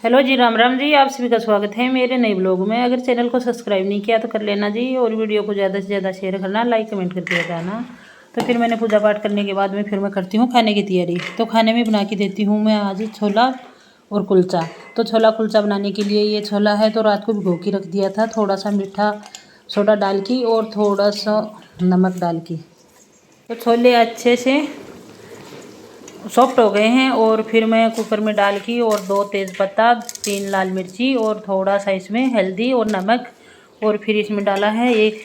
Hello जी, राम राम जी। आप सभी का स्वागत है मेरे नए ब्लॉग में। अगर चैनल को सब्सक्राइब नहीं किया तो कर लेना जी, और वीडियो को ज़्यादा से ज़्यादा शेयर करना, लाइक कमेंट करके बताना। तो फिर मैंने पूजा पाठ करने के बाद में फिर मैं करती हूँ खाने की तैयारी। तो खाने में बना के देती हूँ मैं आज छोला और कुलचा। तो छोला कुलचा बनाने के लिए ये छोला है तो रात को भिगो के रख दिया था, थोड़ा सा मीठा सोडा डाल के और थोड़ा सा नमक डाल के। तो छोले अच्छे से सॉफ्ट हो गए हैं और फिर मैं कुकर में डाल की और 2 तेज़पत्ता, 3 लाल मिर्ची और थोड़ा सा इसमें हल्दी और नमक, और फिर इसमें डाला है 1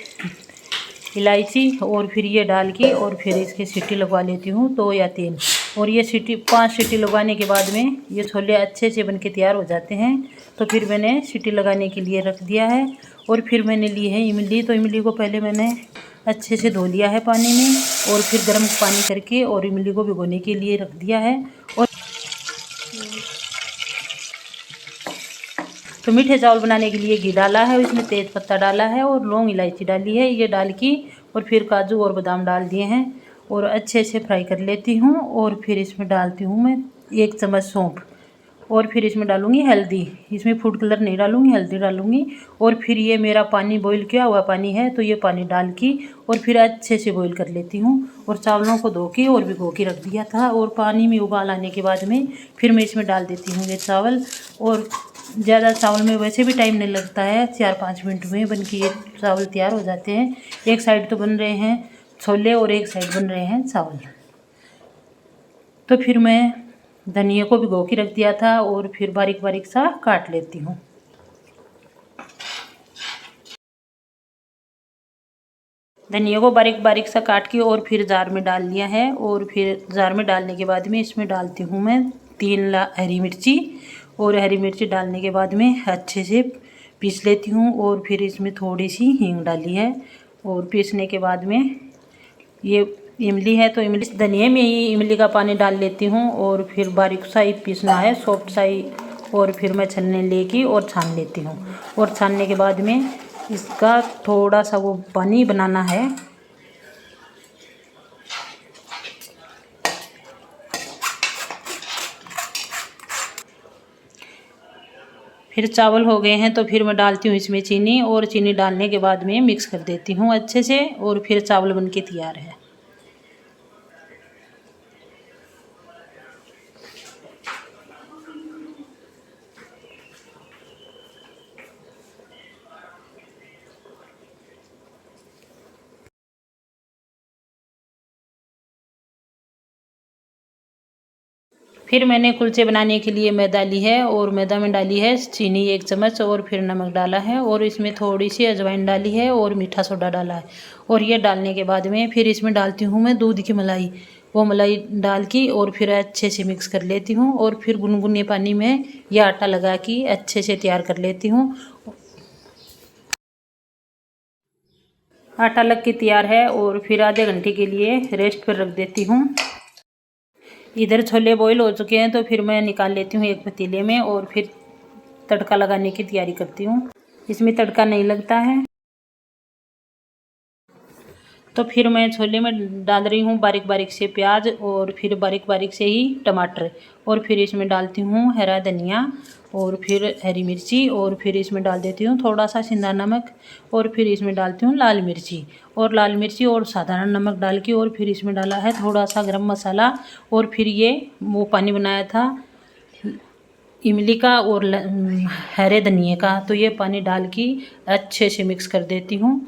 इलायची, और फिर ये डाल की और फिर इसकी सीटी लगवा लेती हूँ 2 या 3। और ये सीटी 5 सीटी लगवाने के बाद में ये छोले अच्छे से बनके तैयार हो जाते हैं। तो फिर मैंने सीटी लगाने के लिए रख दिया है। और फिर मैंने ली है इमली। तो इमली को पहले मैंने अच्छे से धो लिया है पानी में, और फिर गर्म पानी करके और इमली को भिगोने के लिए रख दिया है। और तो मीठे चावल बनाने के लिए घी डाला है, इसमें तेज पत्ता डाला है और लौंग इलायची डाली है, ये डाल की और फिर काजू और बादाम डाल दिए हैं और अच्छे से फ्राई कर लेती हूँ। और फिर इसमें डालती हूँ मैं 1 चम्मच सौंफ, और फिर इसमें डालूँगी हल्दी। इसमें फूड कलर नहीं डालूँगी, हल्दी डालूँगी। और फिर ये मेरा पानी बॉईल किया हुआ पानी है, तो ये पानी डाल की और फिर अच्छे से बॉईल कर लेती हूँ। और चावलों को धो के और भिगो के रख दिया था, और पानी में उबाल आने के बाद में फिर मैं इसमें डाल देती हूँ ये चावल। और ज़्यादा चावल में वैसे भी टाइम नहीं लगता है, 4-5 मिनट में बन के ये चावल तैयार हो जाते हैं। एक साइड तो बन रहे हैं छोले और एक साइड बन रहे हैं चावल। तो फिर मैं धनिया को भिगो के रख दिया था और फिर बारीक बारीक सा काट लेती हूँ। धनिया को बारीक बारीक सा काट के और फिर जार में डाल लिया है। और फिर जार में डालने के बाद में इसमें डालती हूँ मैं 3 हरी मिर्ची, और हरी मिर्ची डालने के बाद में अच्छे से पीस लेती हूँ। और फिर इसमें थोड़ी सी हींग डाली है, और पीसने के बाद में ये इमली है तो इमली धनिया में ही इमली का पानी डाल लेती हूँ। और फिर बारीक सा ही पीसना है, सॉफ्ट सा ही। और फिर मैं छलने लेके और छान लेती हूँ। और छानने के बाद में इसका थोड़ा सा वो पानी बनाना है। फिर चावल हो गए हैं तो फिर मैं डालती हूँ इसमें चीनी, और चीनी डालने के बाद में मिक्स कर देती हूँ अच्छे से, और फिर चावल बन के तैयार है। फिर मैंने कुलचे बनाने के लिए मैदा ली है, और मैदा में डाली है चीनी 1 चम्मच, और फिर नमक डाला है, और इसमें थोड़ी सी अजवाइन डाली है और मीठा सोडा डाला है। और ये डालने के बाद में फिर इसमें डालती हूँ मैं दूध की मलाई। वो मलाई डाल की और फिर अच्छे से मिक्स कर लेती हूँ। और फिर गुनगुने पानी में यह आटा लगा के अच्छे से तैयार कर लेती हूँ। आटा लग के तैयार है, और फिर आधे घंटे के लिए रेस्ट पर रख देती हूँ। इधर छोले बॉईल हो चुके हैं तो फिर मैं निकाल लेती हूँ एक पतीले में, और फिर तड़का लगाने की तैयारी करती हूँ। इसमें तड़का नहीं लगता है। तो फिर मैं छोले में डाल रही हूँ बारीक बारीक से प्याज, और फिर बारीक बारीक से ही टमाटर, और फिर इसमें डालती हूँ हरा धनिया, और फिर हरी मिर्ची, और फिर इसमें डाल देती हूँ थोड़ा सा सिंधा नमक, और फिर इसमें डालती हूँ लाल मिर्ची और साधारण नमक डाल के, और फिर इसमें डाला है थोड़ा सा गरम मसाला। और फिर ये वो पानी बनाया था इमली का और हरे धनिए का, तो ये पानी डाल के अच्छे से मिक्स कर देती हूँ।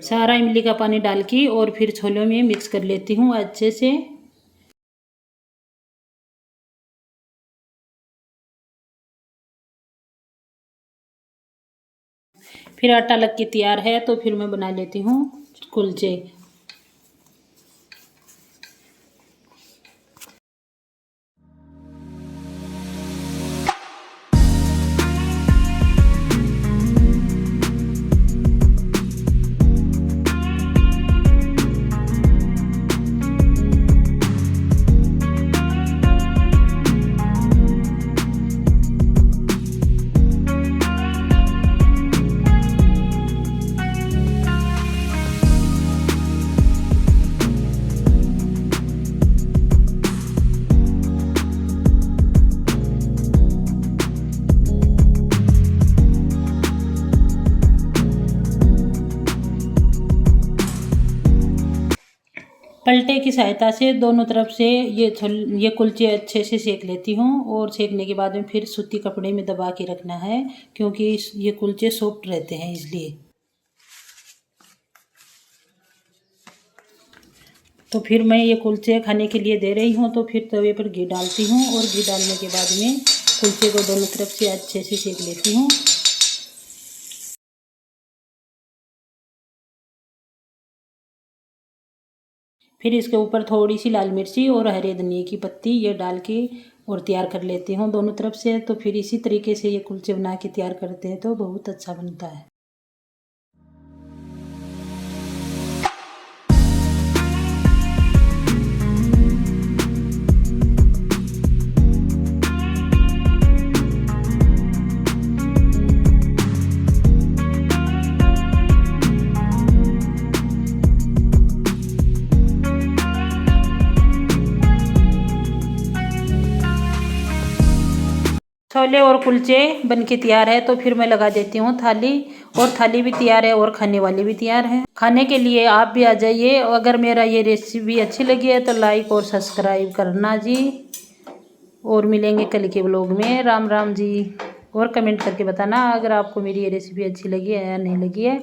सारा इमली का पानी डाल के और फिर छोलों में मिक्स कर लेती हूँ अच्छे से। फिर आटा लग के तैयार है तो फिर मैं बना लेती हूँ कुलचे। पलटे की सहायता से दोनों तरफ से ये कुलचे अच्छे से सेक लेती हूँ। और सेकने के बाद में फिर सूती कपड़े में दबा के रखना है, क्योंकि ये कुलचे सॉफ्ट रहते हैं इसलिए। तो फिर मैं ये कुलचे खाने के लिए दे रही हूँ। तो फिर तवे पर घी डालती हूँ और घी डालने के बाद में कुलचे को दोनों तरफ से अच्छे से सेक लेती हूँ। फिर इसके ऊपर थोड़ी सी लाल मिर्ची और हरे धनिए की पत्ती ये डाल के और तैयार कर लेती हूँ दोनों तरफ से। तो फिर इसी तरीके से ये कुलचे बना के तैयार करते हैं तो बहुत अच्छा बनता है। छोले और कुलचे बनके तैयार है। तो फिर मैं लगा देती हूँ थाली, और थाली भी तैयार है और खाने वाली भी तैयार है। खाने के लिए आप भी आ जाइए। अगर मेरा ये रेसिपी अच्छी लगी है तो लाइक और सब्सक्राइब करना जी। और मिलेंगे कल के व्लॉग में। राम राम जी। और कमेंट करके बताना अगर आपको मेरी ये रेसिपी अच्छी लगी है या नहीं लगी है।